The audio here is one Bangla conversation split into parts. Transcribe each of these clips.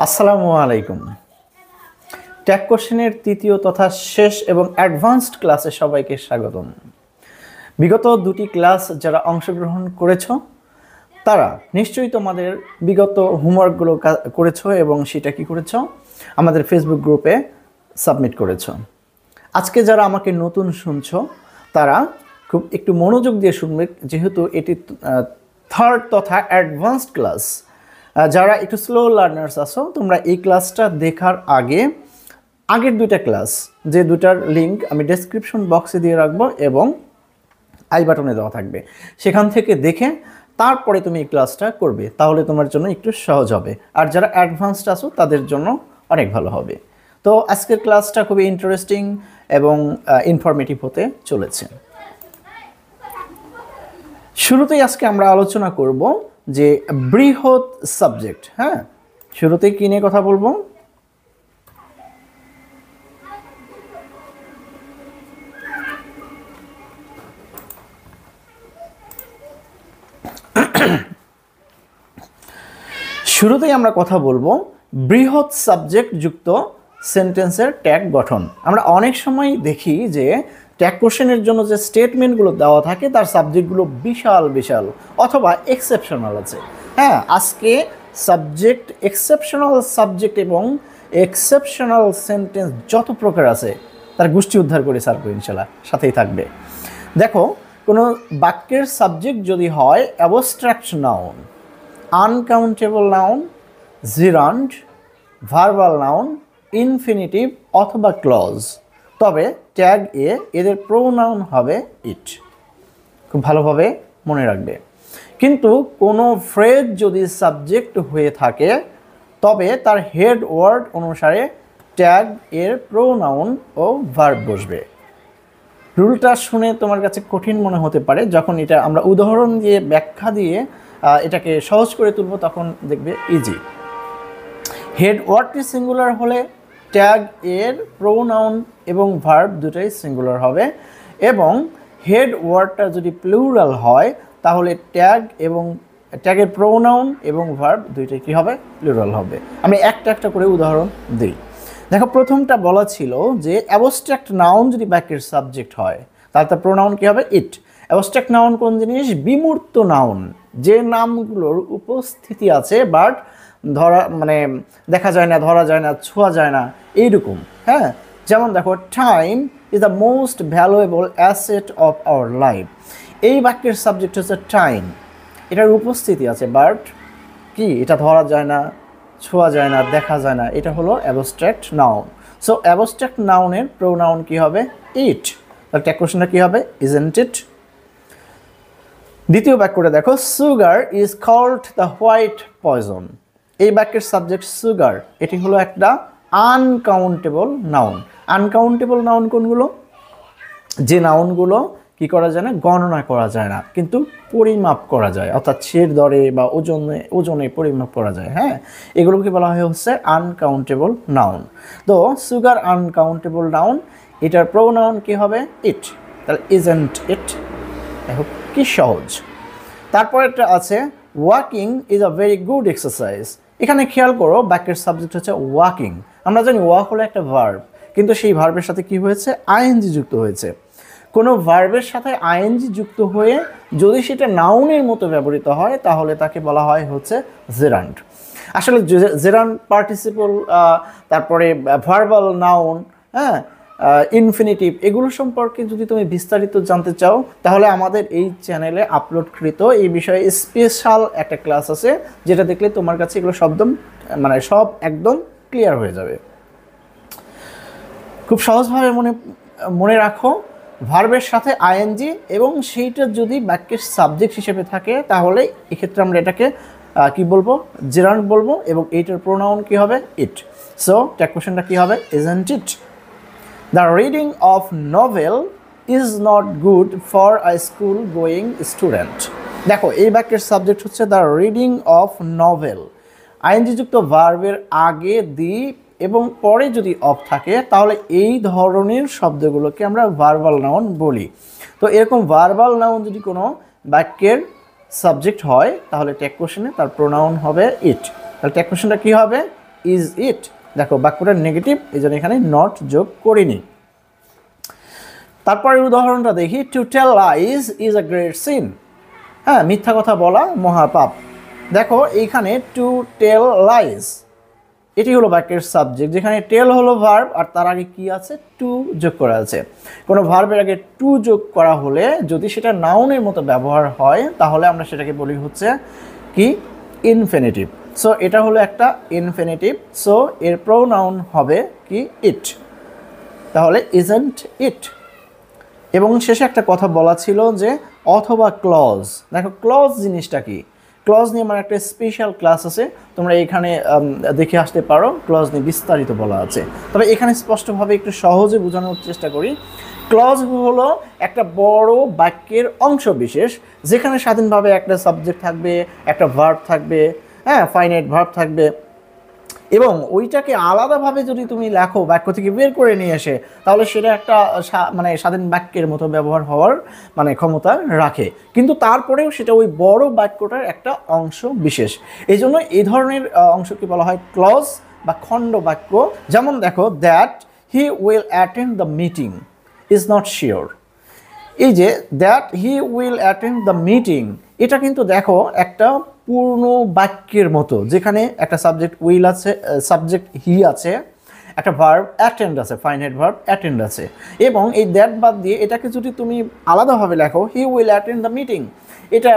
আসসালামু আলাইকুম। ট্যাগ কোশ্চেনের তৃতীয় তথা শেষ এবং অ্যাডভান্সড ক্লাসে সবাইকে স্বাগতম। বিগত দুটি ক্লাস যারা অংশগ্রহণ করেছ তারা নিশ্চয়ই তোমাদের বিগত হোমওয়ার্কগুলো করেছো এবং সেটা কি করেছো আমাদের ফেসবুক গ্রুপে সাবমিট করেছো। আজকে যারা আমাকে নতুন শুনছো তারা খুব একটু মনোযোগ দিয়ে শুনবে, যেহেতু এটি থার্ড তথা অ্যাডভান্সড ক্লাস। যারা একটু স্লো লার্নার্স আছো তোমরা এই ক্লাসটা দেখার আগের দুইটা ক্লাস, যে দুটার লিঙ্ক আমি ডেসক্রিপশন বক্সে দিয়ে রাখবো এবং আই বাটনে দেওয়া থাকবে, সেখান থেকে দেখে তারপরে তুমি এই ক্লাসটা করবে, তাহলে তোমার জন্য একটু সহজ হবে। আর যারা অ্যাডভান্সড আছো তাদের জন্য অনেক ভালো হবে। তো আজকের ক্লাসটা খুবই ইন্টারেস্টিং এবং ইনফরমেটিভ হতে চলেছে। শুরুতেই আজকে আমরা আলোচনা করব যে বৃহৎ সাবজেক্ট। হ্যাঁ, শুরুতেই কি নিয়ে কথা বলবো? শুরুতেই আমরা কথা বলবো বৃহৎ সাবজেক্ট যুক্ত সেন্টেন্সের ট্যাগ গঠন। আমরা অনেক সময় দেখি যে ট্যাগ কোশ্চেনের জন্য যে স্টেটমেন্টগুলো দেওয়া থাকে তার সাবজেক্টগুলো বিশাল বিশাল অথবা এক্সেপশনাল আছে। হ্যাঁ, আজকে সাবজেক্ট, এক্সেপশনাল সাবজেক্ট এবং এক্সেপশনাল সেন্টেন্স যত প্রকার আছে তার গোষ্ঠী উদ্ধার করে সারবো ইনশাল্লাহ, সাথেই থাকবে। দেখো, কোনো বাক্যের সাবজেক্ট যদি হয় abstract noun, uncountable noun, জিরান্ড, verbal noun, infinitive অথবা ক্লজ, তবে ট্যাগ এ এদের প্রোনাউন হবে ইট। খুব ভালোভাবে মনে রাখবে। কিন্তু কোনো ফ্রেজ যদি সাবজেক্ট হয়ে থাকে তবে তার হেড ওয়ার্ড অনুসারে ট্যাগ এর প্রোনাউন ও ভার্ব বসবে। রুলটা শুনে তোমার কাছে কঠিন মনে হতে পারে, যখন এটা আমরা উদাহরণ দিয়ে ব্যাখ্যা দিয়ে এটাকে সহজ করে তুলব তখন দেখবে ইজি। হেড ওয়ার্ডটি সিঙ্গুলার হলে ট্যাগ এর প্রোনাউন এবং ভার্ব দুটোই সিঙ্গুলার হবে, এবং হেড ওয়ার্ডটা যদি প্লুরাল হয় তাহলে ট্যাগ এবং ট্যাগের প্রোনাউন এবং ভার্ব দুইটাই কী হবে? প্লুরাল হবে। আমি একটা একটা করে উদাহরণ দিই। দেখো, প্রথমটা বলা ছিল যে অ্যাবস্ট্রাক্ট নাউন যদি বাক্যের সাবজেক্ট হয় তাহলে তার প্রোনাউন কী হবে? ইট। অ্যাবস্ট্রাক্ট নাউন কোন জিনিস? বিমূর্ত নাউন, যে নামগুলোর উপস্থিতি আছে বাট দেখা যায় না, ধরা যায় না, ছোঁয়া যায় না, এইরকম। হ্যাঁ, যেমন দেখো, time is the most valuable asset of our life. এই বাক্যের সাবজেক্ট হচ্ছে টাইম, এটার উপস্থিতি আছে বাট কি, এটা ধরা যায় না, ছোঁয়া যায় না, দেখা যায় না, এটা হলো অ্যাবস্ট্রাক্ট নাউন। সো অ্যাবস্ট্রাক্ট নাউনের প্রোনাউন কি হবে? ইট। তাহলে ট্যাগ কোশ্চেনটা কি হবে? Isn't it. দ্বিতীয় বাক্যটা দেখো, sugar is called the white poison. এই বাক্যের সাবজেক্ট সুগার, এটি হলো একটা আনকাউন্টেবল নাউন। আনকাউন্টেবল নাউন কোনগুলো? যে নাউনগুলো কি করা যায় না, গণনা করা যায় না, কিন্তু পরিমাপ করা যায়, অর্থাৎ ছের দরে বা ওজনে পরিমাপ করা যায়। হ্যাঁ, এগুলোকে বলা হয় হচ্ছে আনকাউন্টেবল নাউন। তো সুগার আনকাউন্টেবল নাউন, এটার প্রোনাউন কি হবে? ইট। তাহলে ইজন্ট ইট। দেখো কি সহজ। তারপর একটা আছে walking is a very good exercise. এখানে খেয়াল করো, বাক্যের সাবজেক্ট হচ্ছে ওয়াকিং। আমরা জানি ওয়াক হলো একটা ভার্ব, কিন্তু সেই ভার্বের সাথে কি হয়েছে? আইএনজি যুক্ত হয়েছে। কোনো ভার্বের সাথে আইএনজি যুক্ত হয়ে যদি সেটা নাউনের মতো ব্যবহৃত হয় তাহলে তাকে বলা হয় হচ্ছে জেরান্ড। আসলে জেরান্ড পার্টিসিপল, তারপরে ভার্বাল নাউন, হ্যাঁ, ইনফিনিটিভ, এগুলো সম্পর্কে যদি তুমি বিস্তারিত জানতে চাও তাহলে আমাদের এই চ্যানেলে আপলোডকৃত এই বিষয়ে স্পেশাল একটা ক্লাস আছে, যেটা দেখলে তোমার কাছে এগুলো সব একদম ক্লিয়ার হয়ে যাবে। খুব সহজভাবে মনে রাখো, ভার্বের সাথে আইএনজি এবং সেইটা যদি বাক্যের সাবজেক্ট হিসেবে থাকে তাহলে এক্ষেত্রে আমরা এটাকে কি বলবো? জেরান্ড বলবো, এবং এইটার প্রোনাউন কি হবে? ইট। সো ট্যাগ কোশ্চেনটা কি হবে? Isn't it. The reading of novel is not good for a school going student. দেখো, এই বাক্যের সাবজেক্ট হচ্ছে the reading of novel. ING যুক্ত ভার্বের আগে দি এবং পরে যদি অফ থাকে তাহলে এই ধরনের শব্দগুলোকে আমরা ভার্বাল নাউন বলি। তো এরকম ভার্বাল নাউন যদি কোনো বাক্যের সাবজেক্ট হয় তাহলে ট্যাগ কোশ্চেনে তার প্রোনাউন হবে ইট। তাহলে ট্যাগ কোশ্চেনটা কী হবে? Is it. দেখো বাক্যটা নেগেটিভ, এই জন্য এখানে নট যোগ করিনি। তারপরের উদাহরণটা দেখি, to tell lies is a great sin. হ্যাঁ, মিথ্যা কথা বলা মহাপাপ। দেখো এইখানে টু টেল লাইজ এটি হলো বাক্যের সাবজেক্ট, যেখানে টেল হলো ভার্ব আর তার আগে কি আছে, টু যোগ করা আছে। কোনো ভার্বের আগে টু যোগ করা হলে যদি সেটা নাউনের মতো ব্যবহার হয় তাহলে আমরা সেটাকে বলি হচ্ছে কি, ইনফিনিটিভ। সো এটা হলো একটা ইনফিনিটিভ, সো এর প্রোনাউন হবে কি, ইট। তাহলে ইজন্ট ইট। এবং শেষে একটা কথা বলা ছিল যে অথবা ক্লজ। দেখো ক্লজ জিনিসটা কি, ক্লজ নিয়ে আমার একটা স্পেশাল ক্লাস আছে, তোমরা এখানে দেখে আসতে পারো, ক্লজ নিয়ে বিস্তারিত বলা আছে। তবে এখানে স্পষ্টভাবে একটু সহজে বোঝানোর চেষ্টা করি। ক্লজ হলো একটা বড় বাক্যের অংশ বিশেষ, যেখানে স্বাধীনভাবে একটা সাবজেক্ট থাকবে, একটা ভার্ব থাকবে, হ্যাঁ, ফাইনাইট ভার্ব থাকবে, এবং ওইটাকে আলাদাভাবে যদি তুমি লেখো বাক্য থেকে বের করে নিয়ে এসে, তাহলে সেটা একটা মানে স্বাধীন বাক্যের মতো ব্যবহার হওয়ার মানে ক্ষমতা রাখে, কিন্তু তারপরেও সেটা ওই বড় বাক্যটার একটা অংশ বিশেষ। এই জন্য এই ধরনের অংশকে বলা হয় ক্লজ বা খণ্ড বাক্য। যেমন দেখো, that he will attend the meeting is not sure. এই যে that he will attend the meeting, এটা কিন্তু দেখো একটা পূর্ণ বাক্যের মতো, যেখানে একটা সাবজেক্ট উইল আছে, সাবজেক্ট হি আছে, একটা ভার্ব অ্যাটেন্ড আছে, ফাইনাইট ভার্ব অ্যাটেন্ড আছে, এবং এই দ্যাট বাদ দিয়ে এটাকে যদি তুমি আলাদাভাবে লেখো, he will attend the meeting, এটা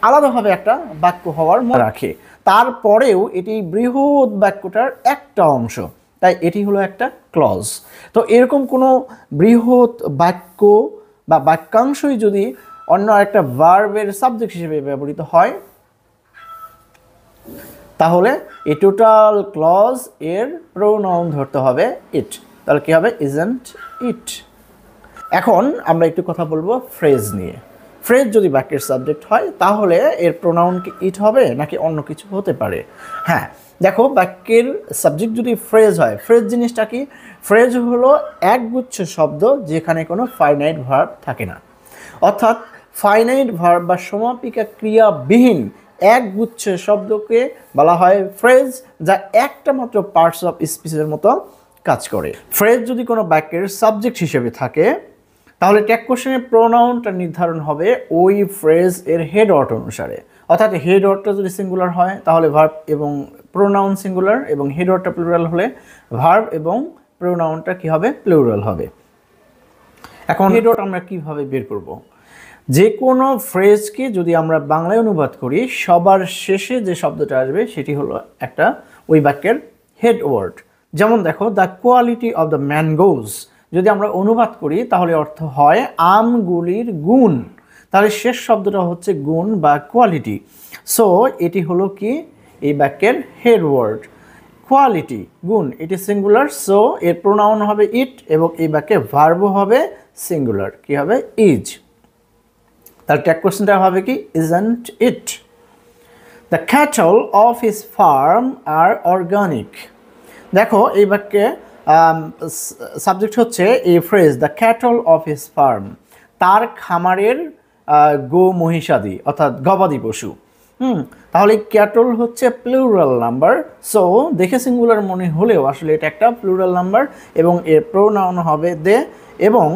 আলাদাভাবে একটা বাক্য হওয়ার মনে রাখে। তারপরেও এটি বৃহৎ বাক্যটার একটা অংশ, তাই এটি হলো একটা ক্লজ। তো এরকম কোনো বৃহৎ বাক্য বা বাক্যাংশই যদি অন্য একটা ভার্বের সাবজেক্ট হিসেবে ব্যবহৃত হয়, তাহলে এই টোটাল ক্লজ এর প্রোনাউন ধরতে হবে ইট। তাহলে কি হবে, ইজন্ট ইট। এখন আমরা একটু কথা বলবো ফ্রেজ নিয়ে। ফ্রেজ যদি বাক্যের সাবজেক্ট হয় তাহলে এর প্রোনাউন কি ইট হবে নাকি অন্য কিছু হতে পারে? হ্যাঁ, দেখো বাক্যের সাবজেক্ট যদি ফ্রেজ হয়, ফ্রেজ জিনিসটা কি, ফ্রেজ হলো একগুচ্ছ শব্দ যেখানে কোনো ফাইনাইট ভার্ব থাকে না, অর্থাৎ ফাইনাইট ভার্ব বা সমাপিকা ক্রিয়াবিহীন একগুচ্ছ শব্দকে বলা হয় ফ্রেজ, যা একটা মাত্র পার্টস অফ স্পিচের মতো কাজ করে। ফ্রেজ যদি কোনো বাক্যের সাবজেক্ট হিসেবে থাকে তাহলে ট্যাগ কোশ্চেনের প্রোনাউনটা নির্ধারণ হবে ওই ফ্রেজ এর হেড ওয়ার্ড অনুসারে, অর্থাৎ হেড ওয়ার্ডটা যদি সিঙ্গুলার হয় তাহলে ভার্ব এবং প্রোনাউন সিঙ্গুলার, এবং হেড ওয়ার্ডটা প্লুরাল হলে ভার্ব এবং প্রোনাউনটা কি হবে, প্লুরাল হবে। এখন হেড ওয়ার্ড আমরা কিভাবে বের করব? যে কোনো ফ্রেজকে যদি আমরা বাংলায় অনুবাদ করি, সবার শেষে যে শব্দটা আসবে সেটি হলো একটা ওই বাক্যের হেড ওয়ার্ড। যেমন দেখো, the quality of the mangoes যদি আমরা অনুবাদ করি তাহলে অর্থ হয় আমগুলির গুণ, তাহলে শেষ শব্দটা হচ্ছে গুণ বা কোয়ালিটি। সো এটি হলো কি, এই বাক্যের হেড ওয়ার্ড। কোয়ালিটি, গুণ, এটি সিঙ্গুলার, সো এর প্রোনাউন হবে ইট, এবং এই বাক্যে ভার্বও হবে সিঙ্গুলার, কি হবে, ইজ। তার ট্যাগ কোশ্চেনটা হবে কি, isn't it. The cattle of his farm are organic. দেখো এই বাক্যে সাবজেক্ট হচ্ছে এই phrase, the cattle of his farm, তার খামারের গো মহিষাদি অর্থাৎ গবাদি পশু। তাহলে ক্যাটল হচ্ছে প্লুরাল নাম্বার, সো দেখে সিঙ্গুলার মনে হলেও আসলে এটা একটা প্লুরাল নাম্বার, এবং এর প্রোনাউন হবে দে, এবং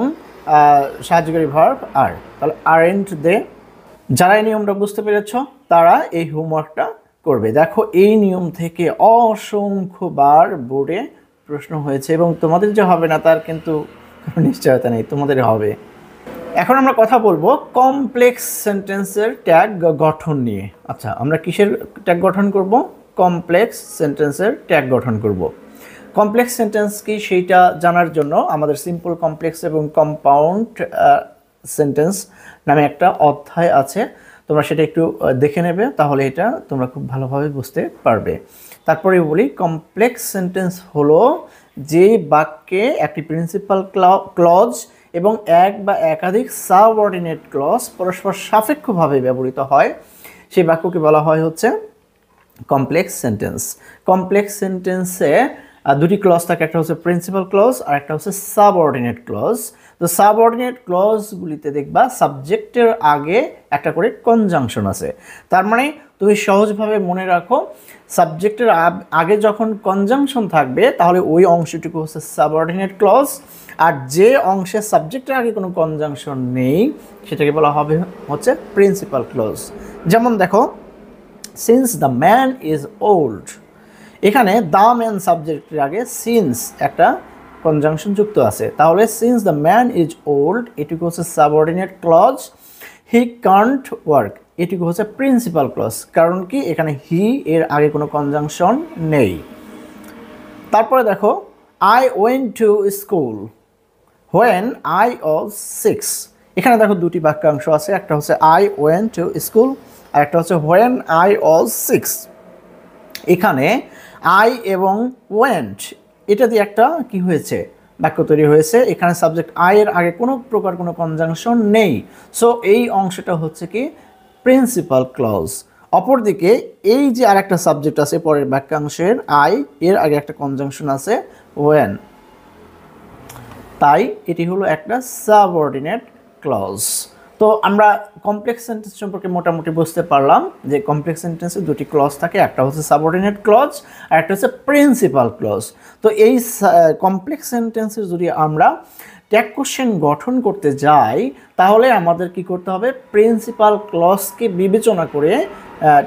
সাহায্যকারী ভার্ব আর। তাহলে আরেন্ট দে। যারা এই নিয়মটা বুঝতে পেরেছ তারা এই হোমওয়ার্কটা করবে। দেখো এই নিয়ম থেকে অসংখ্যবার বোর্ডে প্রশ্ন হয়েছে, এবং তোমাদের যে হবে না তার কিন্তু কোনো নিশ্চয়তা নেই, তোমাদের হবে। এখন আমরা কথা বলবো কমপ্লেক্স সেন্টেন্সের ট্যাগ গঠন নিয়ে। আচ্ছা, আমরা কিসের ট্যাগ গঠন করব? কমপ্লেক্স সেন্টেন্সের ট্যাগ গঠন করব। কমপ্লেক্স সেন্টেন্স কি সেইটা জানার জন্য আমাদের সিম্পল, কমপ্লেক্স এবং কম্পাউন্ড সেন্টেন্স নামে একটা অধ্যায় আছে, তোমরা সেটা একটু দেখে নেবে, তাহলে এটা তোমরা খুব ভালোভাবে বুঝতে পারবে। তারপরে বলি, কমপ্লেক্স সেন্টেন্স হলো যে বাক্যে একটি প্রিন্সিপাল ক্লজ এবং এক বা একাধিক সাবঅর্ডিনেট ক্লজ পরস্পর সাপেক্ষভাবে ব্যবহৃত হয়, সেই বাক্যকে বলা হয় হচ্ছে কমপ্লেক্স সেন্টেন্স। কমপ্লেক্স সেন্টেন্সে দুটি ক্লজ থাকে, একটা হচ্ছে প্রিন্সিপাল ক্লজ আর একটা হচ্ছে সাবঅর্ডিনেট ক্লজ। তো সাবঅর্ডিনেট ক্লজগুলিতে দেখবা সাবজেক্টের আগে একটা করে কনজাংশন আছে। তার মানে তুমি সহজভাবে মনে রাখো, সাবজেক্টের আগে যখন কনজাংশন থাকবে তাহলে ওই অংশটুকু হচ্ছে সাবঅর্ডিনেট ক্লজ, আর যে অংশে সাবজেক্টের আগে কোনো কনজাংশন নেই সেটাকে বলা হবে হচ্ছে প্রিন্সিপাল ক্লজ। যেমন দেখো, since the man is old, এখানে দ্য ম্যান সাবজেক্টের আগে সিন্স একটা কনজাংশন যুক্ত আছে, তাহলে since the man is old এটুকু হচ্ছে subordinate clause. He can't work এটুকু হচ্ছে প্রিন্সিপাল ক্লজ, কারণ কি এখানে হি এর আগে কোনো কনজাংশন নেই। তারপরে দেখো, I went to school when I was 6, এখানে দেখো দুটি বাক্যাংশ আছে, একটা হচ্ছে আই ওয়েন্ট টু স্কুল আর একটা হচ্ছে হোয়েন আই ওয়াজ 6। এখানে আই এবং ওয়েন্ট এটা দিয়ে একটা কি হয়েছে, বাক্য তৈরি হয়েছে। এখানে সাবজেক্ট আই এর আগে কোনো প্রকার কোনো কনজাংশন নেই, সো এই অংশটা হচ্ছে কি প্রিন্সিপাল ক্লজ। অপরদিকে এই যে আরেকটা সাবজেক্ট আছে পরের বাক্যাংশের আই এর আগে একটা কনজাংশন আছে ওয়েন, তাই এটি হলো একটা সাবঅর্ডিনেট ক্লজ। তো আমরা কমপ্লেক্স সেন্টেন্স সম্পর্কে মোটামুটি বুঝতে পারলাম যে কমপ্লেক্স সেন্টেন্সে দুটি ক্লজ থাকে, একটা হচ্ছে সাবঅর্ডিনেট ক্লজ আর একটা হচ্ছে প্রিন্সিপাল ক্লজ। তো এই কমপ্লেক্স সেন্টেন্সের যদি আমরা ট্যাগ কোশ্চেন গঠন করতে যাই তাহলে আমাদের কি করতে হবে, প্রিন্সিপাল ক্লজকে বিবেচনা করে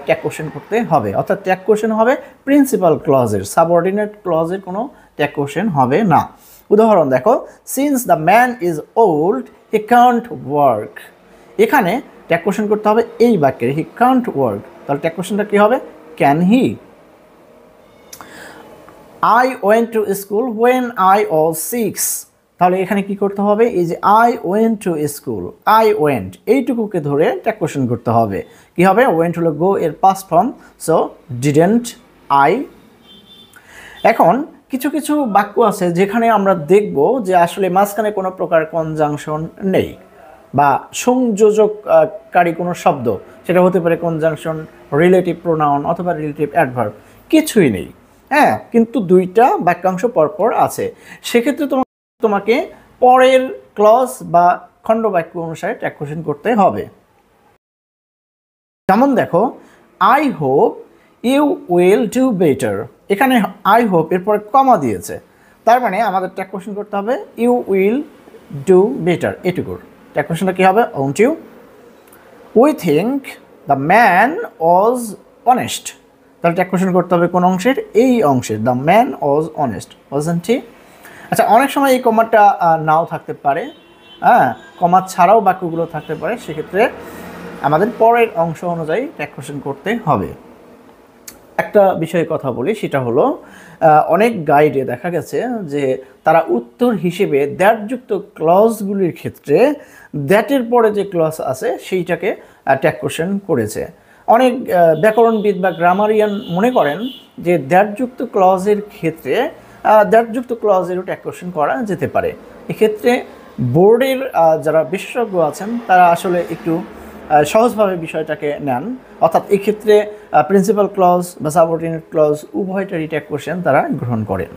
ট্যাগ কোশ্চেন করতে হবে, অর্থাৎ ট্যাগ কোশ্চেন হবে প্রিন্সিপাল ক্লজের, সাবঅর্ডিনেট ক্লজের কোনো ট্যাগ কোশ্চেন হবে না। উদাহরণ দেখো, since the man is old he can't work, এখানে ট্যাগ কোশ্চেন করতে হবে এই বাক্যের হি কান্ট ওয়ার্ক, তাহলে ট্যাগ কোশ্চেনটা কি হবে, can he. I went to school when I was 6, তাহলে এখানে কি করতে হবে, এই যে I went to school, I went এইটুকুকে ধরে ট্যাগ কোশ্চেন করতে হবে। কি হবে, ওয়েন্ট হলো গো এর past form, so didn't I. এখন কিছু কিছু বাক্য আছে যেখানে আমরা দেখব যে আসলে মাঝখানে কোনো প্রকার কনজাংশন নেই বা সংযোজককারী কোনো শব্দ, সেটা হতে পারে কনজাংশন, রিলেটিভ প্রোনাউন অথবা রিলেটিভ অ্যাডভার্ব, কিছুই নেই, হ্যাঁ, কিন্তু দুইটা বাক্যাংশ পরপর আছে। সেক্ষেত্রে তোমাকে পরের ক্লজ বা খণ্ডবাক্য অনুসারে ট্যাগ কোশ্চেন করতে হবে। যেমন দেখো, I hope you will do better, এখানে আই হোপ এরপরে কমা দিয়েছে, তার মানে আমাদের ট্যাগ কোশ্চেন করতে হবে ইউ উইল ডু বেটার, এটুকুর ট্যাগ কোশ্চেনটা কী হবে, won't you. We think the man was honest, তাহলে ট্যাগ কোশ্চেন করতে হবে কোন অংশের, এই অংশের, the man was honest, wasn't he. আচ্ছা, অনেক সময় এই কমাটা নাও থাকতে পারে, হ্যাঁ, কমা ছাড়াও বাক্যগুলো থাকতে পারে, সেক্ষেত্রে আমাদের পরের অংশ অনুযায়ী ট্যাগ কোশ্চেন করতে হবে। একটা বিষয়ে কথা বলি, সেটা হলো অনেক গাইডে দেখা গেছে যে তারা উত্তর হিসেবে দ্যাটযুক্ত ক্লজগুলির ক্ষেত্রে দ্যাটের পরে যে ক্লজ আছে সেইটাকে ট্যাগ কোশ্চেন করেছে। অনেক ব্যাকরণবিদ বা গ্রামারিয়ান মনে করেন যে দ্যাটযুক্ত ক্লজের ক্ষেত্রে দ্যাটযুক্ত ক্লজেরও ট্যাগ কোশ্চেন করা যেতে পারে। এক্ষেত্রে বোর্ডের যারা বিশেষজ্ঞ আছেন তারা আসলে একটু সহজভাবে বিষয়টাকে নেন, অর্থাৎ এক্ষেত্রে প্রিন্সিপাল ক্লজ বা সাবঅর্ডিনেট ক্লজ উভয়টারই ট্যাগ কোশ্চেন তারা গ্রহণ করেন।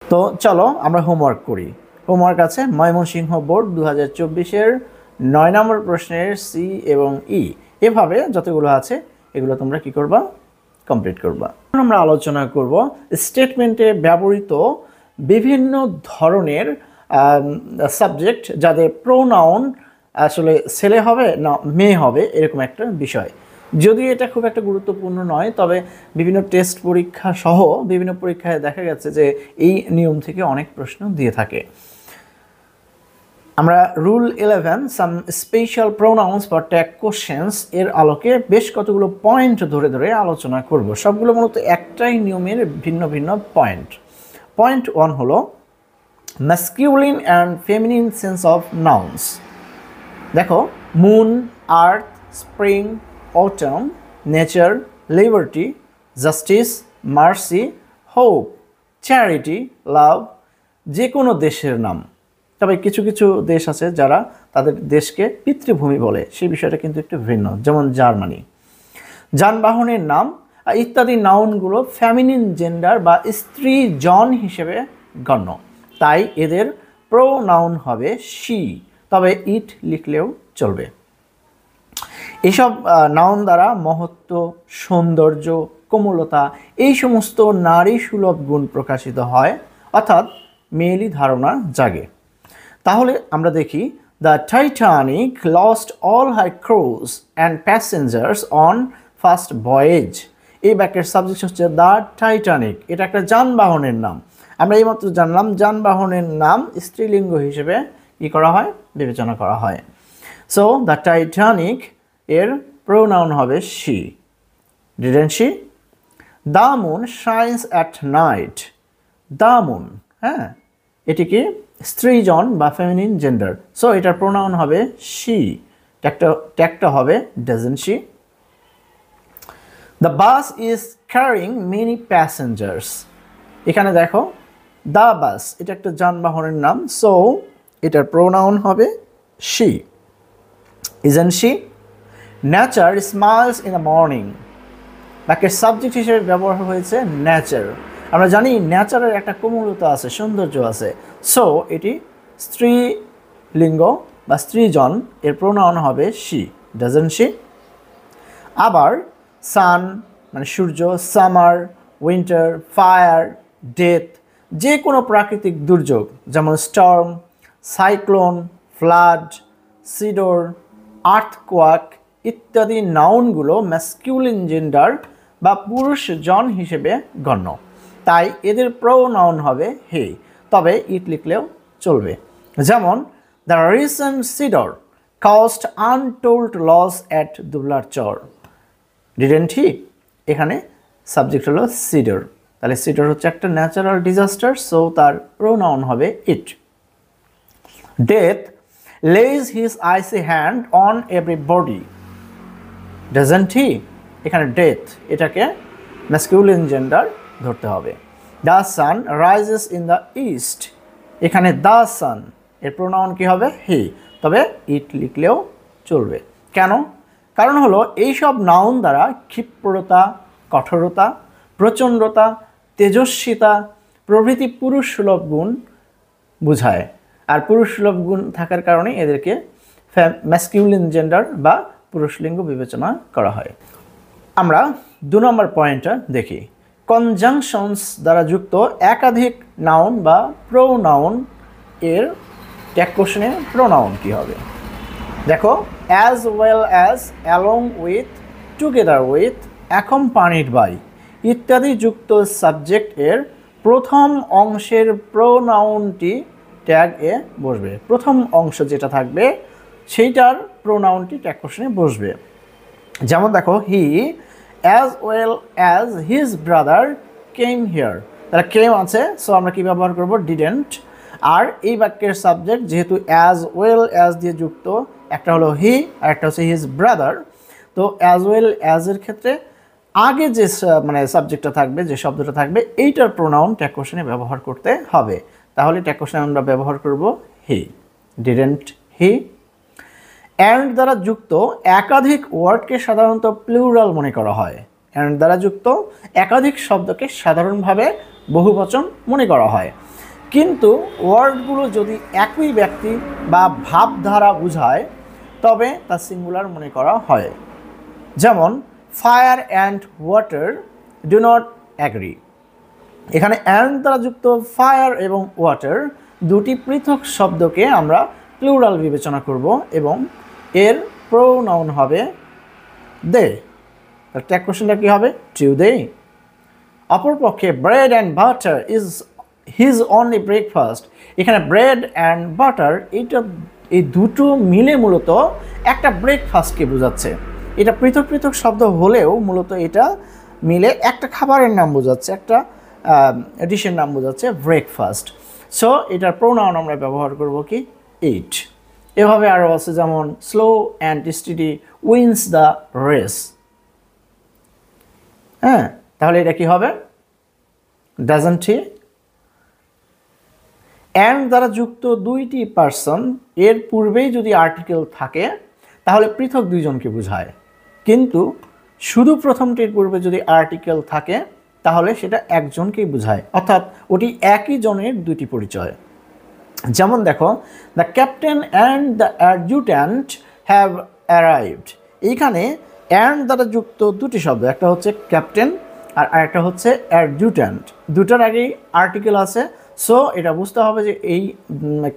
তো চলো আমরা হোমওয়ার্ক করি। হোমওয়ার্ক আছে ময়মনসিংহ বোর্ড 2024-এর 9 নম্বর প্রশ্নের সি এবং ই, এভাবে যতগুলো আছে এগুলো তোমরা কি করবা, কমপ্লিট করবা। আমরা আলোচনা করব স্টেটমেন্টে ব্যবহৃত বিভিন্ন ধরনের সাবজেক্ট যাদের প্রোনাউন আসলে ছেলে হবে না মেয়ে হবে এরকম একটা বিষয়। যদিও এটা খুব একটা গুরুত্বপূর্ণ নয়, তবে বিভিন্ন টেস্ট পরীক্ষা সহ বিভিন্ন পরীক্ষায় দেখা গেছে যে এই নিয়ম থেকে অনেক প্রশ্ন দিয়ে থাকে। আমরা rule 11 some special pronounce for tag questions এর আলোকে বেশ কতগুলো পয়েন্ট ধরে ধরে আলোচনা করব। সবগুলো মূলত একটাই নিয়মের ভিন্ন ভিন্ন পয়েন্ট। পয়েন্ট 1 হলো masculine and feminine sense of nouns. দেখো, moon, earth, spring, autumn, nature, liberty, justice, mercy, hope, charity, love, যে কোনো দেশের নাম। তবে কিছু কিছু দেশ আছে যারা তাদের দেশকে পিতৃভূমি বলে, সেই বিষয়টা কিন্তু একটু ভিন্ন, যেমন জার্মানি। যানবাহনের নাম ইত্যাদি নাউনগুলো ফেমিনিন জেন্ডার বা স্ত্রী জন হিসেবে গণ্য, তাই এদের প্রোনাউন হবে শি, তবে ইট লিখলেও চলবে। এসব নাউন দ্বারা মহত্ব, সৌন্দর্য, কোমলতা এই সমস্ত নারী সুলভ গুণ প্রকাশিত হয়, অর্থাৎ মেয়েলি ধারণা জাগে। তাহলে আমরা দেখি, the Titanic lost all her crews and passengers on first voyage. এই বাক্যের সাবজেক্ট হচ্ছে দ্য টাইটানিক, এটা একটা যানবাহনের নাম। আমরা এইমাত্র জানলাম যানবাহনের নাম স্ত্রীলিঙ্গ হিসেবে কী করা হয়, বিবেচনা করা হয়। সো দ্য টাইটানিক এর প্রোনাউন হবে she, didn't she? The moon shines at night. The moon, হ্যাঁ, এটি কি স্ত্রীজন বা ফেমিনিন জেন্ডার, সো এটার প্রোনাউন হবে শি, ট্যাগটা হবে doesn't she? The bus is carrying many passengers. এখানে দেখো দ্য বাস, এটা একটা যানবাহনের নাম, সো এটার প্রোনাউন হবে she, isn't she? Nature smiles in the morning. বাক্যের সাবজেক্ট হিসেবে ব্যবহার হয়েছে নেচার। আমরা জানি নেচারের একটা কোমলতা আছে, সৌন্দর্য আছে, সো এটি স্ত্রীলিঙ্গ বা স্ত্রীজন, এর প্রোনাউন হবে শি, ডাজন্ট শি? আবার সান মানে সূর্য, সামার, উইন্টার, ফায়ার, ডেথ, যে কোনো প্রাকৃতিক দুর্যোগ যেমন storm, cyclone, flood, Sidr, earthquake ইত্যাদি নাউনগুলো ম্যাসকিউলিন জেন্ডার বা পুরুষ জন হিসেবে গণ্য, তাই এদের প্রোনাউন হবে হে, তবে ইট লিখলেও চলবে। যেমন the recent Sidr cost untold loss at Dublar Char. Didn't he? এখানে সাবজেক্ট হলো সিডর, তাহলে সিডর হচ্ছে একটা ন্যাচারাল ডিজাস্টার, সো তার প্রোনাউন হবে it. Death lays his icy hand on everybody. Doesn't he? এখানে ডেথ, এটাকে ম্যাসকিউলিন জেন্ডার ধরতে হবে। The sun rises in the east. এখানে দ্য সান এর প্রোনাউন কি হবে হি, তবে ইট লিখলেও চলবে। কেন? কারণ হলো এইসব নাউন দ্বারা ক্ষিপ্রতা, কঠোরতা, প্রচণ্ডতা, তেজস্বিতা প্রভৃতি পুরুষ সুলভ গুণ বোঝায়, আর পুরুষ সুলভ গুণ থাকার কারণে এদেরকে ম্যাসকিউলিন জেন্ডার বা পুরুষলিঙ্গ বিবেচনা করা হয়। আমরা 2 নম্বর পয়েন্টটা দেখি, কনজাংশনস দ্বারা যুক্ত একাধিক নাউন বা প্রোনাউন এর ট্যাগ কোশ্চেনে প্রোনাউন কী হবে। দেখো, as well as, along with, together with, accompanied by ইত্যাদি যুক্ত সাবজেক্ট এর প্রথম অংশের প্রোনাউনটি ট্যাগ এ বসবে। প্রথম অংশ যেটা থাকবে সেইটার প্রোনাউনটি ট্যাগ কোশ্চেনে বসবে। যেমন দেখো, হি as well as his brother came here, তাহলে কেম আছে, সো আমরা কি ব্যবহার করব, ডিডেন্ট। আর এই বাক্যের সাবজেক্ট যেহেতু অ্যাজ ওয়েল অ্যাজ দিয়ে যুক্ত, একটা হলো হি আর একটা হচ্ছে হিজ ব্রাদার, তো অ্যাজ ওয়েল অ্যাজের ক্ষেত্রে আগে যে মানে সাবজেক্টটা থাকবে, যে শব্দটা থাকবে, এইটার প্রোনাউন ট্যাগ কোশ্চেনে ব্যবহার করতে হবে। তাহলে ট্যাগ কোশ্চেনে আমরা ব্যবহার করব হি, ডিডেন্ট হি। অ্যান্ড দ্বারা যুক্ত একাধিক ওয়ার্ডকে সাধারণত প্লুরাল মনে করা হয়। অ্যান্ড দ্বারা যুক্ত একাধিক শব্দকে সাধারণভাবে বহুবচন মনে করা হয়, কিন্তু ওয়ার্ডগুলো যদি একই ব্যক্তি বা ভাবধারা বোঝায় তবে তা সিঙ্গুলার মনে করা হয়। যেমন fire and water do not agree. এখানে অ্যান্ড দ্বারা যুক্ত ফায়ার এবং ওয়াটার দুটি পৃথক শব্দকে আমরা প্লুরাল বিবেচনা করব এবং এর প্রোনাউন হবে দে। তার ট্যাগ কোশ্চেনটা কী হবে, টু দে। অপরপক্ষে bread and butter is his only breakfast. এখানে ব্রেড অ্যান্ড বাটার এই দুটো মিলে মূলত একটা ব্রেকফাস্টকে বোঝাচ্ছে। এটা পৃথক পৃথক শব্দ হলেও মূলত এটা মিলে একটা খাবারের নাম বোঝাচ্ছে, একটা ডিশের নাম বোঝাচ্ছে, ব্রেকফাস্ট। সো এটার প্রোনাউন আমরা ব্যবহার করব কি, ইট। এভাবে আরও আছে, যেমন slow and steady wins the race. হ্যাঁ, তাহলে এটা কি হবে, ডাজন্ট হি। অ্যান্ড দ্বারা যুক্ত দুইটি পার্সন এর পূর্বেই যদি আর্টিকেল থাকে তাহলে পৃথক দুইজনকে বোঝায়, কিন্তু শুধু প্রথমটির পূর্বে যদি আর্টিকেল থাকে তাহলে সেটা একজনকেই বোঝায়, অর্থাৎ ওটি একই জনের দুটি পরিচয়। যেমন দেখো, the captain and the adjutant have arrived. এইখানে অ্যান্ড দ্বারা যুক্ত দুটি শব্দ, একটা হচ্ছে ক্যাপ্টেন আর আরেকটা হচ্ছে অ্যাডজুট্যান্ট, দুটার আগেই আর্টিকেল আছে। সো এটা বুঝতে হবে যে এই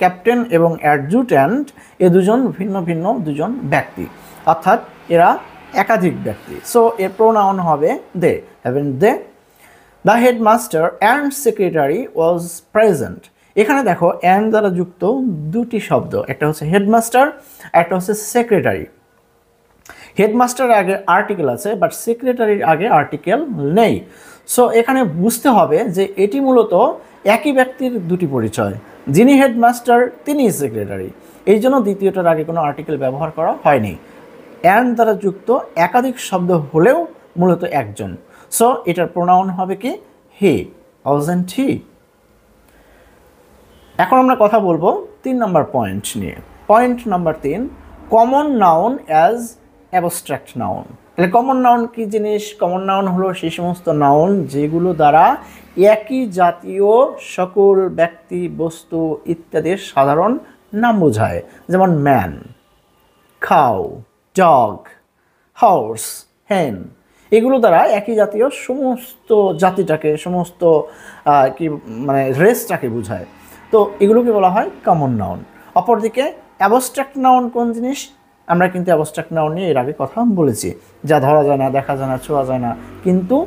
ক্যাপ্টেন এবং অ্যাডজুট্যান্ট এ দুজন ভিন্ন ভিন্ন দুজন ব্যক্তি, অর্থাৎ এরা একাধিক ব্যক্তি। সো এর প্রোনাউন হবে they, haven't they. The headmaster and secretary was present. এখানে দেখো অ্যান্ড দ্বারা যুক্ত দুটি শব্দ, একটা হচ্ছে হেডমাস্টার, একটা হচ্ছে সেক্রেটারি। হেডমাস্টারের আগে আর্টিকেল আছে, বাট সেক্রেটারির আগে আর্টিকেল নেই। সো এখানে বুঝতে হবে যে এটি মূলত একই ব্যক্তির দুটি পরিচয়, যিনি হেডমাস্টার তিনি সেক্রেটারি, এই জন্য দ্বিতীয়টার আগে কোনো আর্টিকেল ব্যবহার করা হয়নি। অ্যান্ড দ্বারা যুক্ত একাধিক শব্দ হলেও মূলত একজন। সো এটার প্রোনাউন হবে কি হি, ওয়াজন্ট হি। এখন আমরা কথা বলবো 3 নম্বর পয়েন্ট নিয়ে। Point number 3, common noun as abstract noun. তাহলে কমন নাউন কি জিনিস? কমন নাউন হলো সেই সমস্ত নাউন যেগুলো দ্বারা একই জাতীয় সকল ব্যক্তি, বস্তু ইত্যাদির সাধারণ নাম বোঝায়। যেমন ম্যান, কাউ, ডগ, হর্স, হেন, এগুলো দ্বারা একই জাতীয় সমস্ত জাতিটাকে, সমস্ত কি মানে রেসটাকে বোঝায়। তো এগুলোকে বলা হয় কমন নাউন। অপরদিকে অ্যাবস্ট্রাক্ট নাউন কোন জিনিস? আমরা কিন্তু অ্যাবস্ট্রাক্ট নাউন নিয়ে এর আগে কথা বলেছি, যা ধরা যায় না, দেখা যায় না, ছোঁয়া যায় না, কিন্তু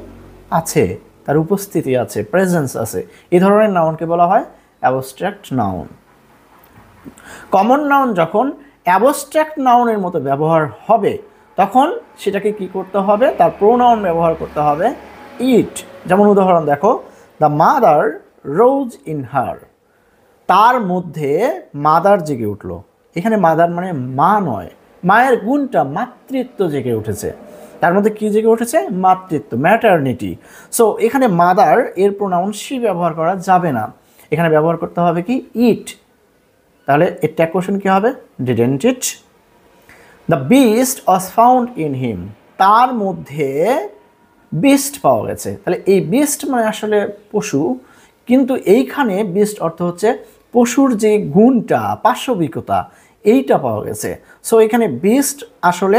আছে, তার উপস্থিতি আছে, প্রেজেন্স আছে, এই ধরনের নাউনকে বলা হয় অ্যাবস্ট্রাক্ট নাউন। কমন নাউন যখন অ্যাবস্ট্রাক্ট নাউনের মতো ব্যবহার হবে তখন সেটাকে কি করতে হবে? তার প্রোনাউন ব্যবহার করতে হবে ইট। যেমন উদাহরণ দেখো, the mother rose in her. তার মধ্যে মাদার জেগে উঠলো। এখানে মাদার মানে মা নয়, মায়ের গুণটা, মাতৃত্ব জেগে উঠেছে। তার মধ্যে কি জেগে উঠেছে? মাতৃত্ব, ম্যাটারনিটি। সো এখানে মাদার এর প্রোনাউন শি ব্যবহার করা যাবে না, এখানে ব্যবহার করতে হবে কি ইট। তাহলে এর ট্যাগ কোশ্চেন কি হবে? Didn't it. The beast was found in him. তার মধ্যে বিস্ট পাওয়া গেছে। তাহলে এই বিস্ট মানে আসলে পশু, কিন্তু এইখানে বিস্ট অর্থ হচ্ছে পশুর যে গুণটা, পাশবিকতা, এইটা পাওয়া গেছে। সো এখানে বিস্ট আসলে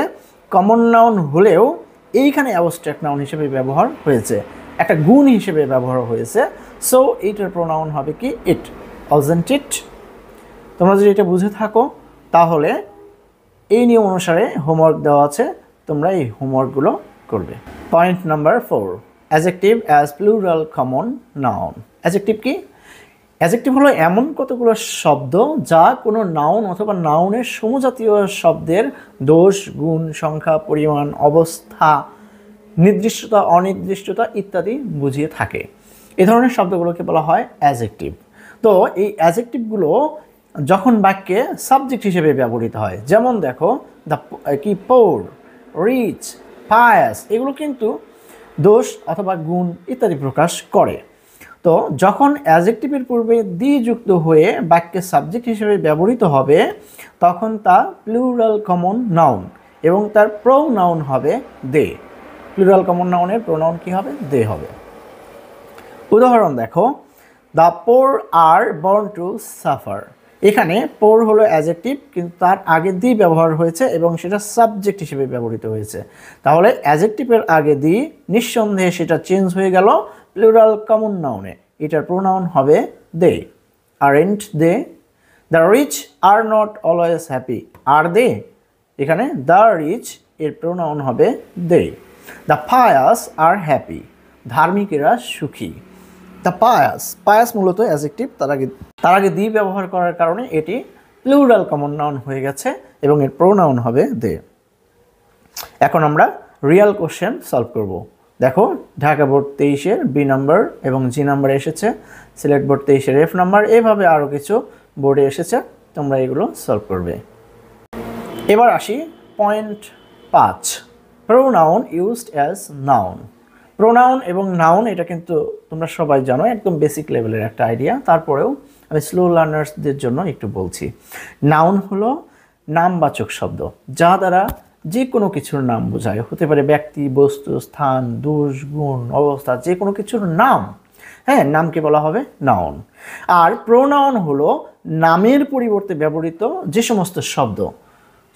কমন নাউন হলেও এইখানে অ্যাবস্ট্রাক্ট নাউন হিসেবে ব্যবহার হয়েছে, একটা গুণ হিসেবে ব্যবহার হয়েছে। সো এইটার প্রোনাউন হবে কি ইট, ওয়াজন্ট ইট। তোমরা যদি এটা বুঝে থাকো তাহলে এই নিয়ম অনুসারে হোমওয়ার্ক দেওয়া আছে, তোমরা এই হোমওয়ার্কগুলো করবে। Point number 4, adjective as plural common noun. Adjective কি? অ্যাডজেক্টিভ হলো এমন কতগুলো শব্দ যা কোনো নাউন অথবা নাউনের সমজাতীয় শব্দের দোষ, গুণ, সংখ্যা, পরিমাণ, অবস্থা, নির্দিষ্টতা, অনির্দিষ্টতা ইত্যাদি বুঝিয়ে থাকে। এই ধরনের শব্দগুলোকে বলা হয় অ্যাডজেক্টিভ। তো এই অ্যাডজেক্টিভগুলো যখন বাক্যে সাবজেক্ট হিসেবে ব্যবহৃত হয়, যেমন দেখো দ্য কি পোর, রিচ, পায়াস, এগুলো কিন্তু দোষ অথবা গুণ ইত্যাদি প্রকাশ করে। তো যখন অ্যাডজেক্টিভের পূর্বে দি যুক্ত হয়ে বাক্যে সাবজেক্ট হিসেবে ব্যবহৃত হবে তখন তা প্লুরাল কমন নাউন এবং তার প্রোনাউন হবে দে। প্লুরাল কমন নাউনের প্রোনাউন কি হবে? দে হবে। উদাহরণ দেখো, the poor are born to suffer. এখানে পোর হলো অ্যাডজেক্টিভ, কিন্তু তার আগে দি ব্যবহার হয়েছে এবং সেটা সাবজেক্ট হিসেবে ব্যবহৃত হয়েছে। তাহলে অ্যাডজেক্টিভের আগে দি, নিঃসন্দেহে সেটা চেঞ্জ হয়ে গেল প্লুরাল কমন নাউনে। এটার প্রোনাউন হবে they. Aren't they? The rich are not always happy. Are they? এখানে দ্য রিচ এর প্রোনাউন হবে they. The pious are happy. ধার্মিকেরা সুখী। দ্য পায়াস, পায়াস মূলত অ্যাডজেক্টিভ, তার আগে দি ব্যবহার করার কারণে এটি প্লুরাল কমন নাউন হয়ে গেছে এবং এর প্রোনাউন হবে দে। এখন আমরা রিয়াল কোশ্চেন সলভ করব। দেখো, ঢাকা বোর্ড 23-এর বি নাম্বার এবং জি নাম্বার এসেছে, সিলেট বোর্ড 23-এর এফ নাম্বার, এভাবে আরও কিছু বোর্ডে এসেছে, তোমরা এগুলো সলভ করবে। এবার আসি point 5, pronoun used as noun. Pronoun এবং নাউন এটা কিন্তু তোমরা সবাই জানো, একদম বেসিক লেভেলের একটা আইডিয়া, তারপরেও আমি স্লো লার্নার্সদের জন্য একটু বলছি। নাউন হলো নামবাচক শব্দ যা দ্বারা যে কোনো কিছুর নাম বোঝায়, হতে পারে ব্যক্তি, বস্তু, স্থান, দোষ, গুণ, অবস্থা, যে কোনো কিছুর নাম। হ্যাঁ, নামকে বলা হবে নাউন। আর প্রোনাউন হলো নামের পরিবর্তে ব্যবহৃত যে সমস্ত শব্দ,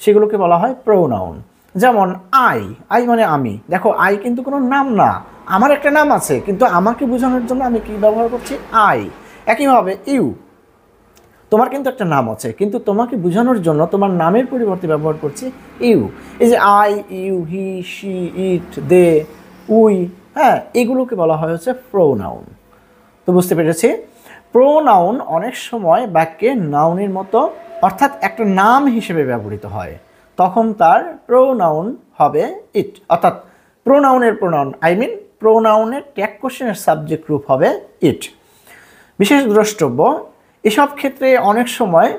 সেগুলোকে বলা হয় প্রোনাউন। যেমন আই, আই মানে আমি। দেখো, আই কিন্তু কোনো নাম না, আমার একটা নাম আছে, কিন্তু আমাকে বোঝানোর জন্য আমি কি ব্যবহার করছি? আই। একইভাবে ইউ, তোমার কিন্তু একটা নাম আছে, কিন্তু তোমাকে বোঝানোর জন্য তোমার নামের পরিবর্তে ব্যবহার করছি ইউ। এই যে I, you, he, she, it, they, we, হ্যাঁ, এগুলোকে বলা হয় হচ্ছে প্রোনাউন। তো বুঝতে পেরেছি, প্রোনাউন অনেক সময় বাক্যে নাউনের মতো, অর্থাৎ একটা নাম হিসেবে ব্যবহৃত হয়, তখন তার প্রোনাউন হবে ইট। অর্থাৎ প্রোনাউনের প্রোনাউনের ট্যাগ কোশ্চেনের সাবজেক্ট রূপ হবে ইট। বিশেষ দ্রষ্টব্য, এসব ক্ষেত্রে অনেক সময়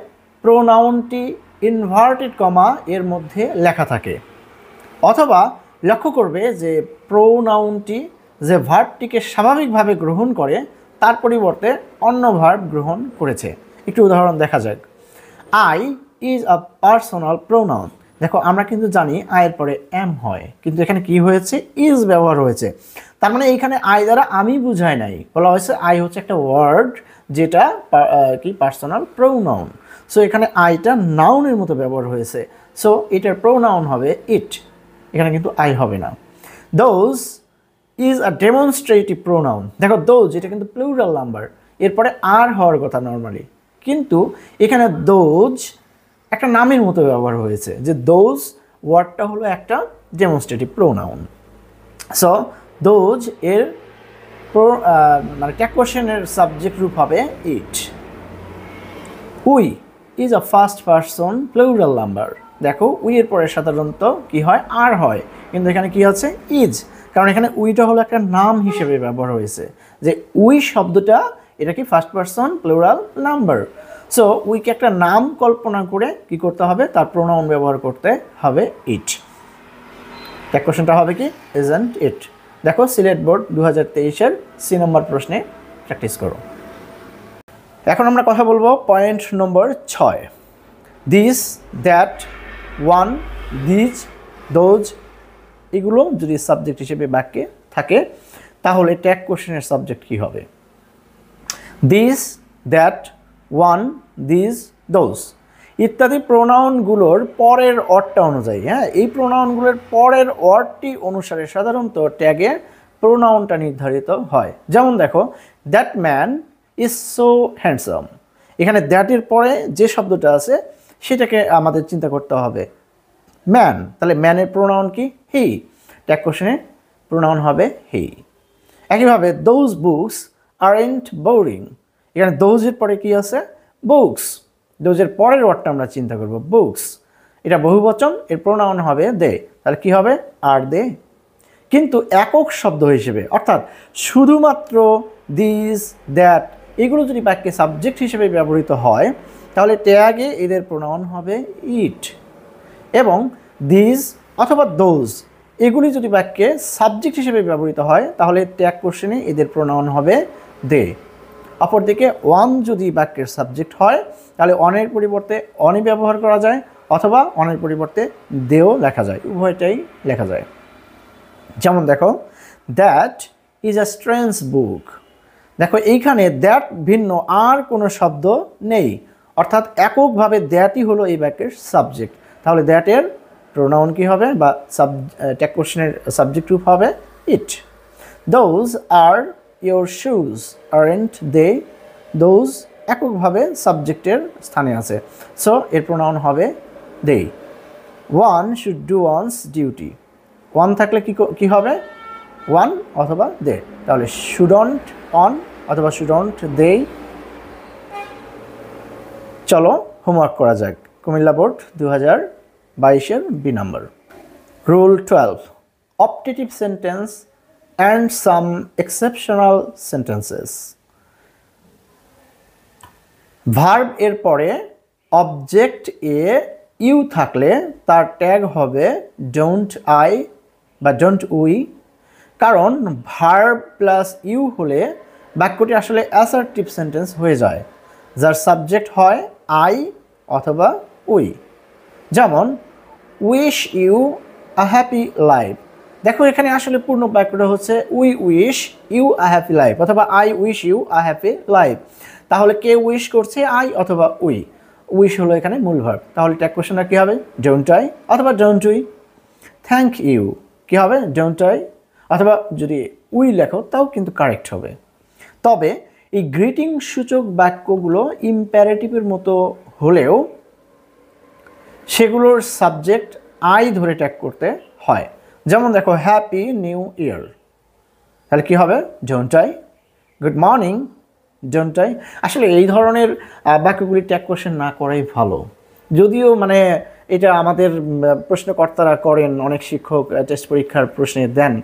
প্রোনাউনটি ইনভার্টেড কমা এর মধ্যে লেখা থাকে, অথবা লক্ষ্য করবে যে প্রোনাউনটি যে ভার্বটিকে স্বাভাবিকভাবে গ্রহণ করে তার পরিবর্তে অন্য ভার্ব গ্রহণ করেছে। একটু উদাহরণ দেখা যাক। I is a personal pronoun. দেখো, আমরা কিন্তু জানি আয়ের পরে এম হয়, কিন্তু এখানে কি হয়েছে? ইজ ব্যবহার হয়েছে। তার মানে এইখানে আই দ্বারা আমি বুঝায় নাই, বলা হয়েছে আই হচ্ছে একটা ওয়ার্ড যেটা কি পার্সোনাল প্রোনাউন। সো এখানে আইটা নাউনের মতো ব্যবহার হয়েছে, সো এটার প্রোনাউন হবে ইট, এখানে কিন্তু আই হবে না। Those is a demonstrative pronoun. দেখো, দোজ এটা কিন্তু প্লুরাল নাম্বার, এরপরে আর হওয়ার কথা নর্মালি, কিন্তু এখানে দোজ একটা নামের মতো ব্যবহার হয়েছে, যে দোজ ওয়ার্ডটা হলো একটা ডেমনস্ট্রেটিভ প্রোনাউন। সো দোজ এর মানে ট্যাগ কোশ্চেনের সাবজেক্ট রূপ হবে it. We is a first person plural number. দেখো, উই এর পরে সাধারণত কি হয়? আর হয়, কিন্তু এখানে কি আছে? ইজ, কারণ এখানে উইটা হলো একটা নাম হিসেবে ব্যবহার হয়েছে, যে উই শব্দটা এটা কি first person plural number. So উইকে একটা নাম কল্পনা করে কি করতে হবে? তার প্রোনাউন ব্যবহার করতে হবে ইট। ট্যাগ কোশ্চেনটা হবে কি? ইজন্ট ইট। দেখো, সিলেট বোর্ড 2023-এর সি নম্বর প্রশ্নে প্র্যাকটিস করো। এখন আমরা কথা বলবো point number 6, this, that, one, these, those, এগুলো যদি সাবজেক্ট হিসেবে বাক্যে থাকে তাহলে ট্যাগ কোশ্চেনের সাবজেক্ট কি হবে? This, that, one, these, those ইত্যাদি প্রোনাউনগুলোর পরের অর্থটা অনুযায়ী, হ্যাঁ, এই প্রোনাউনগুলোর পরের অর্থটি অনুসারে সাধারণত ট্যাগে প্রোনাউনটা নির্ধারিত হয়। যেমন দেখো, that man is so handsome. এখানে দ্যাটের পরে যে শব্দটা আছে সেটাকে আমাদের চিন্তা করতে হবে ম্যান, তাহলে ম্যানের প্রোনাউন কি? হি। ট্যাগ কোশ্চেনে প্রোনাউন হবে হি। একইভাবে দোজ বুকস আরন্ট বোরিং। এখানে দোজের পরে কি আছে? বুকস। দোজের পরের ওয়ার্ডটা আমরা চিন্তা করব বুকস, এটা বহুবচন, এর প্রোনাউন হবে দে, তাহলে কি হবে? আর দে। কিন্তু একক শব্দ হিসেবে, অর্থাৎ শুধুমাত্র দিস, দ্যাট এগুলো যদি বাক্যে সাবজেক্ট হিসেবে ব্যবহৃত হয় তাহলে ট্যাগে এদের প্রোনাউন হবে ইট, এবং দিস অথবা দোজ এগুলি যদি বাক্যে সাবজেক্ট হিসেবে ব্যবহৃত হয় তাহলে ট্যাগ কোশ্চেনে এদের প্রোনাউন হবে দে। অপরদিকে ওয়ান যদি বাক্যের সাবজেক্ট হয় তাহলে অনের পরিবর্তে অনই ব্যবহার করা যায়, অথবা অনের পরিবর্তে দেও লেখা যায়, উভয়টাই লেখা যায়। যেমন দেখো, দ্যাট ইজ আ স্ট্রেঞ্জ বুক। দেখো, এইখানে দ্যাট ভিন্ন আর কোনো শব্দ নেই, অর্থাৎ এককভাবে দ্যাটই হলো এই বাক্যের সাবজেক্ট। তাহলে দ্যাটের প্রোনাউন কি হবে, বা ট্যাগ কোশ্চেনের সাবজেক্ট রূপ হবে it. Those are your shoes aren't they. Those এককভাবে সাবজেক্টের স্থানে আছে, সো এর প্রোনাউন হবে they. One should do one's duty. One থাকলে কি হবে? ওয়ান অথবা দে, তাহলে শুডন্ট অন অথবা শুডন্ট দে। চলো হোমওয়ার্ক করা যাক। কুমিল্লা বোর্ড 2022-এর B number. Rule 12, optative sentence and some exceptional sentences. Verb এর পরে অবজেক্ট এ ইউ থাকলে তার ট্যাগ হবে ডোন্ট আই বা ডোন্ট উই, কারণ ভার্ব প্লাস ইউ হলে বাক্যটি আসলে অ্যাসার্টিভ সেন্টেন্স হয়ে যায়, যার সাবজেক্ট হয় আই অথবা উই। যেমন, wish you a happy life. দেখো এখানে আসলে পূর্ণ বাক্যটা হচ্ছে we wish you a happy life অথবা I wish you a happy life. তাহলে কে উইশ করছে, আই অথবা উই। উইশ হলো এখানে মূল ভার্ব। তাহলে ট্যাগ কোশ্চেনটা কী হবে, ডোন্ট আই অথবা ডোন্ট উই। থ্যাংক ইউ কী হবে, ডোন্ট আই, অথবা যদি উই লেখো তাও কিন্তু কারেক্ট হবে। তবে এই গ্রিটিং সূচক বাক্যগুলো ইম্প্যারেটিভের মতো হলেও সেগুলোর সাবজেক্ট আই ধরে ট্যাগ করতে হয়। যেমন দেখো হ্যাপি নিউ ইয়ার, তাহলে কী হবে, don't I. Good morning, don't I. আসলে এই ধরনের বাক্যগুলি ট্যাগ কোশ্চেন না করাই ভালো। যদিও মানে এটা আমাদের প্রশ্নকর্তারা করেন, অনেক শিক্ষক টেস্ট পরীক্ষার প্রশ্নে দেন।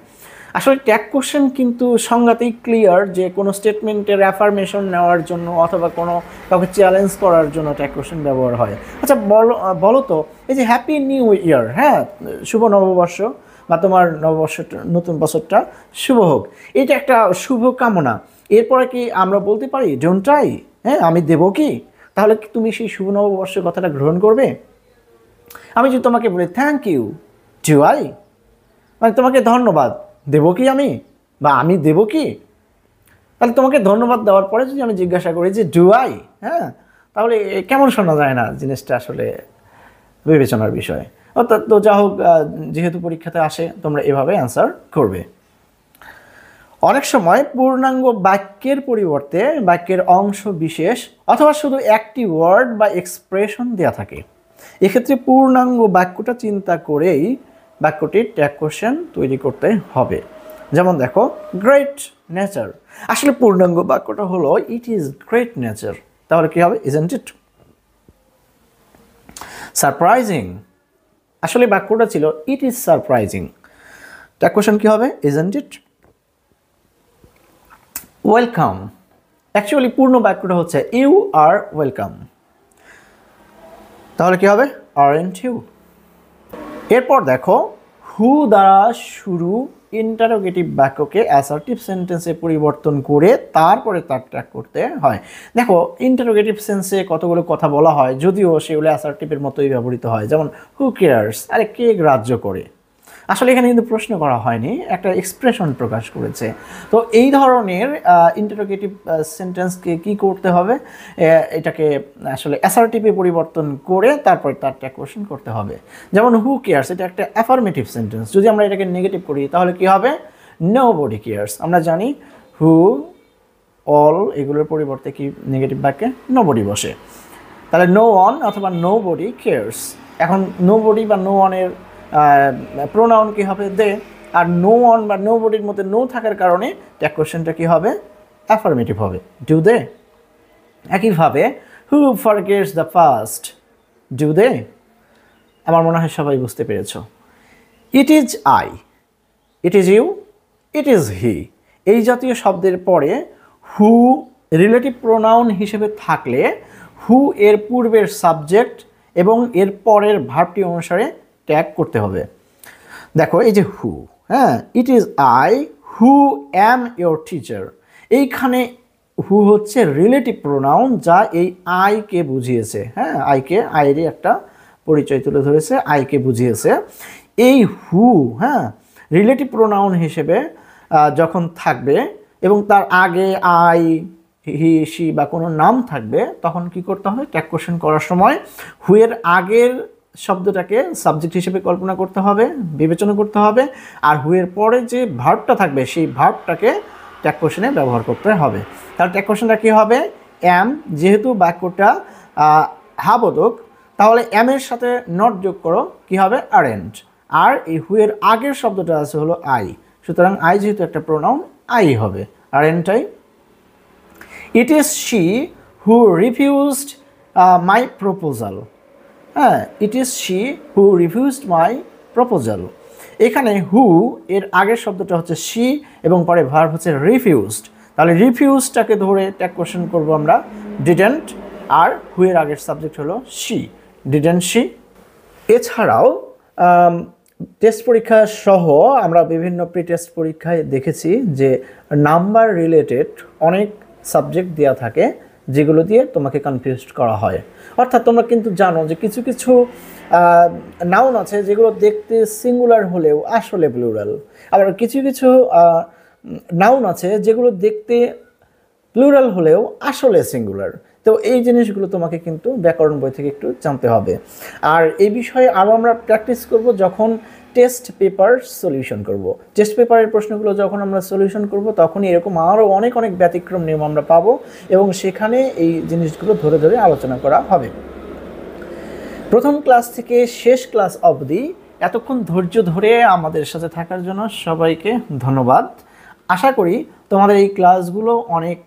আসলে ট্যাগ কোশ্চেন কিন্তু সংজ্ঞাতেই ক্লিয়ার যে কোনো স্টেটমেন্টের অ্যাফার্মেশন নেওয়ার জন্য অথবা কোনো কাউকে চ্যালেঞ্জ করার জন্য ট্যাগ কোশ্চেন ব্যবহার হয়। আচ্ছা বলো তো এই যে হ্যাপি নিউ ইয়ার, হ্যাঁ শুভ নববর্ষ বা তোমার নববর্ষটা নতুন বছরটা শুভ হোক, এটা একটা শুভ কামনা। এরপরে কি আমরা বলতে পারি ডোন্ট আই, হ্যাঁ আমি দেবো কি? তাহলে কি তুমি সেই শুভ নববর্ষের কথাটা গ্রহণ করবে? আমি যদি তোমাকে বলি থ্যাংক ইউ, ডু আই, মানে তোমাকে ধন্যবাদ দেবো কি আমি, বা আমি দেবো কি? তাহলে তোমাকে ধন্যবাদ দেওয়ার পরে যদি আমি জিজ্ঞাসা করি যে ডু আই, হ্যাঁ তাহলে কেমন শোনা যায় না? জিনিসটা আসলে বিবেচনার বিষয়। অর্থাৎ তো যা হোক, যেহেতু পরীক্ষাতে আসে তোমরা এভাবে অ্যান্সার করবে। অনেক সময় পূর্ণাঙ্গ বাক্যের পরিবর্তে বাক্যের অংশ বিশেষ অথবা শুধু একটি ওয়ার্ড বা এক্সপ্রেশন দেওয়া থাকে। এক্ষেত্রে পূর্ণাঙ্গ বাক্যটা চিন্তা করেই বাক্যটির ট্যাগ কোশ্চেন তৈরি করতে হবে। যেমন দেখো গ্রেট নেচার, আসলে পূর্ণাঙ্গ বাক্যটা হলো ইট ইজ গ্রেট নেচার, তাহলে কি হবে, ইজন্ট ইট। সারপ্রাইজিং, আসলে বাক্যটা ছিল it is surprising, tag question কি হবে, ইজন্ট ইট। ওয়েলকাম, অ্যাকচুয়ালি পূর্ণ বাক্যটা হচ্ছে ইউ আর ওয়েলকাম, তাহলে কি হবে, আরন্ট ইউ। এরপর দেখো হু দ্বারা শুরু ইন্টারোগেটিভ বাক্যকে অ্যাসার্টিভ সেন্টেন্সে পরিবর্তন করে তারপরে তার ট্যাগ করতে হয়। দেখো ইন্টারোগেটিভ সেন্সে কতগুলো কথা বলা হয়, যদিও সেগুলো অ্যাসার্টিভের মতোই ব্যবহৃত হয়। যেমন হু কেয়ার্স, আরে কে গ্রাহ্য করে। আসলে এখানে কিন্তু প্রশ্ন করা হয়নি, একটা এক্সপ্রেশন প্রকাশ করেছে। তো এই ধরনের ইন্টারোগেটিভ সেন্টেন্সকে কি করতে হবে, এটাকে আসলে অ্যাসার্টিভে পরিবর্তন করে তারপর তার ট্যাগ কোশ্চেন করতে হবে। যেমন হু কেয়ার্স, এটা একটা অ্যাফার্মেটিভ সেন্টেন্স, যদি আমরা এটাকে নেগেটিভ করি তাহলে কি হবে, নো বডি কেয়ার্স। আমরা জানি হু, অল এগুলোর পরিবর্তে কি নেগেটিভ বাক্যে নো বডি বসে, তাহলে নো ওয়ান অথবা নো বডি কেয়ার্স। এখন নো বডি বা নো ওয়ানের প্রোনাউন কি হবে, দে, আর নো ওয়ান বা নো বডির মধ্যে নো থাকার কারণে ট্যাগ কোশ্চেনটা কি হবে, অ্যাফার্মেটিভ হবে, ডু দে। একইভাবে who forgets the past, do they. আমার মনে হয় সবাই বুঝতে পেরেছ। It is I, it is you, it is he, এই জাতীয় শব্দের পরে হু রিলেটিভ প্রোনাউন হিসেবে থাকলে হু এর পূর্বের সাবজেক্ট এবং এর পরের ভার্বটি অনুসারে ট্যাগ করতে হবে। দেখো এই যে হু, হ্যাঁ it is I who am your teacher, এইখানে হু হচ্ছে রিলেটিভ প্রোনাউন যা এই আইকে বুঝিয়েছে, হ্যাঁ আইকে, আইয়েরই একটা পরিচয় তুলে ধরেছে, আইকে বুঝিয়েছে। এই হু, হ্যাঁ রিলেটিভ প্রোনাউন হিসেবে যখন থাকবে এবং তার আগে আই, হি, সি বা কোনো নাম থাকবে, তখন কি করতে হবে, ট্যাগ কোশ্চেন করার সময় হুয়ের আগের শব্দটাকে সাবজেক্ট হিসেবে কল্পনা করতে হবে, বিবেচনা করতে হবে, আর হুয়ের পরে যে ভার্বটা থাকবে সেই ভার্বটাকে ট্যাগ কোশ্চেনে ব্যবহার করতে হবে। তাহলে ট্যাগ কোশ্চেনটা কী হবে, অ্যাম, যেহেতু বাক্যটা হাবোধক তাহলে অ্যামের সাথে নট যোগ করো, কি হবে, আরেন্ট, আর এই হুয়ের আগের শব্দটা আছে হলো আই, সুতরাং আই যেহেতু একটা প্রোনাউন আই হবে, aren't I. It is she who refused my proposal, হ্যাঁ it is she who refused my proposal. এখানে হু এর আগের শব্দটা হচ্ছে শি এবং পরে ভার্ব হচ্ছে রিফিউজড, তাহলে রিফিউজটাকে ধরে ট্যাগ কোশ্চেন করবো আমরা ডিডেন্ট, আর হু এর আগের সাবজেক্ট হলো শি, ডিডেন্ট শি। এছাড়াও টেস্ট পরীক্ষা সহ আমরা বিভিন্ন প্রি টেস্ট পরীক্ষায় দেখেছি যে নাম্বার রিলেটেড অনেক সাবজেক্ট দেওয়া থাকে যেগুলো দিয়ে তোমাকে কনফিউজড করা হয়। অর্থাৎ তোমরা কিন্তু জানো যে কিছু কিছু নাউন আছে যেগুলো দেখতে সিঙ্গুলার হলেও আসলে প্লুরাল, আবার কিছু কিছু নাউন আছে যেগুলো দেখতে প্লুরাল হলেও আসলে সিঙ্গুলার। তো এই জিনিসগুলো তোমাকে কিন্তু ব্যাকরণ বই থেকে একটু জানতে হবে। আর এই বিষয়ে আরও আমরা প্র্যাকটিস করব যখন টেস্ট পেপার সলিউশন করব। টেস্ট পেপারের প্রশ্নগুলো যখন আমরা সলিউশন করব তখনই এরকম আরও অনেক অনেক ব্যতিক্রম নিয়ম আমরা পাবো এবং সেখানে এই জিনিসগুলো ধরে ধরে আলোচনা করা হবে। প্রথম ক্লাস থেকে শেষ ক্লাস অবধি এতক্ষণ ধৈর্য ধরে আমাদের সাথে থাকার জন্য সবাইকে ধন্যবাদ। আশা করি তোমাদের এই ক্লাসগুলো অনেক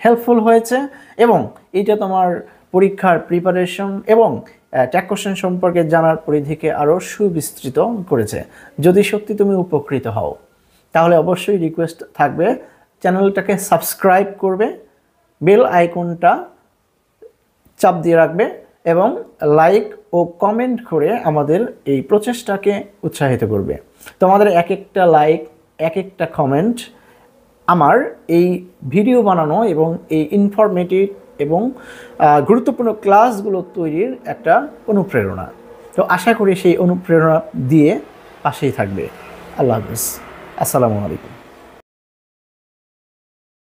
হেল্পফুল হয়েছে এবং এইটা তোমার পরীক্ষার প্রিপারেশন এবং ট্যাগ কোশ্চেন সম্পর্কে জানার পরিধিকে আরও সুবিস্তৃত করেছে। যদি সত্যি তুমি উপকৃত হও তাহলে অবশ্যই রিকোয়েস্ট থাকবে চ্যানেলটাকে সাবস্ক্রাইব করবে, বেল আইকনটা চাপ দিয়ে রাখবে এবং লাইক ও কমেন্ট করে আমাদের এই প্রচেষ্টাকে উৎসাহিত করবে। তোমাদের এক একটা লাইক, এক একটা কমেন্ট আমার এই ভিডিও বানানো এবং এই ইনফরমেটিভ এবং গুরুত্বপূর্ণ ক্লাসগুলো তৈরির একটা অনুপ্রেরণা। তো আশা করি সেই অনুপ্রেরণা দিয়ে পাশেই থাকবে। আল্লাহ হাফিজ, আসসালামু আলাইকুম।